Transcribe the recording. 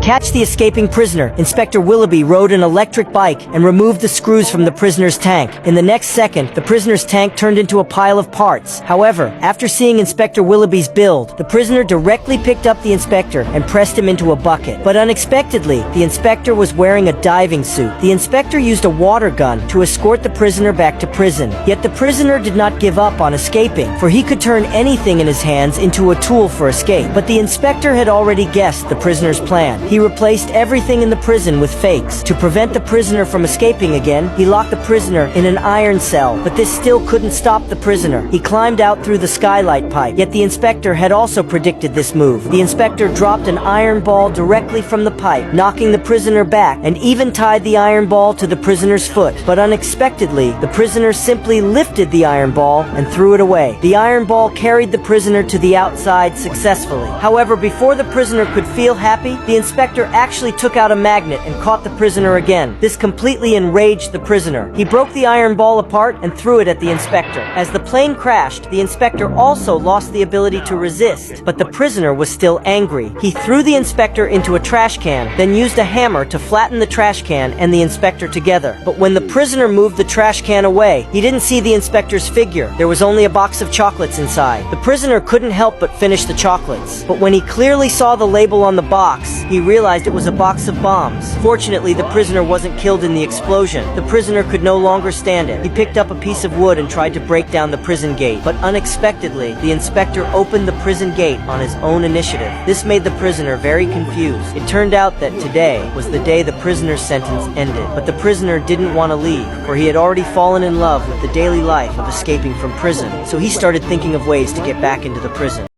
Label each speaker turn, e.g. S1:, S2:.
S1: catch the escaping prisoner, Inspector Willoughby rode an electric bike and removed the screws from the prisoner's tank. In the next second, the prisoner's tank turned into a pile of parts. However, after seeing Inspector Willoughby's build, the prisoner directly picked up the inspector and pressed him into a bucket. But unexpectedly, the inspector was wearing a diving suit. The inspector used a water gun to escort the prisoner back to prison. Yet the prisoner did not give up on escaping, for he could turn anything in his hands into a tool for escape. But the inspector had already guessed the prisoner's plan. He replaced everything in the prison with fakes. To prevent the prisoner from escaping again, he locked the prisoner in an iron cell, but this still couldn't stop the prisoner. He climbed out through the skylight pipe, yet the inspector had also predicted this move. The inspector dropped an iron ball directly from the pipe, knocking the prisoner back, and even tied the iron ball to the prisoner's foot. But unexpectedly, the prisoner simply lifted the iron ball and threw it away. The iron ball carried the prisoner to the outside successfully. However, before the prisoner could feel happy, the inspector actually took out a magnet and caught the prisoner again. This completely enraged the prisoner. He broke the iron ball apart and threw it at the inspector. As the plane crashed, the inspector also lost the ability to resist, but the prisoner was still angry. He threw the inspector into a trash can, then used a hammer to flatten the trash can and the inspector together. But when the prisoner moved the trash can away, he didn't see the inspector's figure. There was only a box of chocolates inside. The prisoner couldn't help but finish the chocolates. But when he clearly saw the label on the box, he realized it was a box of bombs. Fortunately, the prisoner wasn't killed in the explosion. The prisoner could no longer stand it. He picked up a piece of wood and tried to break down the prison gate. But unexpectedly, the inspector opened the prison gate on his own initiative. This made the prisoner very confused. It turned out that today was the day the prisoner's sentence ended. But the prisoner didn't want to leave, for he had already fallen in love with the daily life of escaping from prison. So he started thinking of ways to get back into the prison.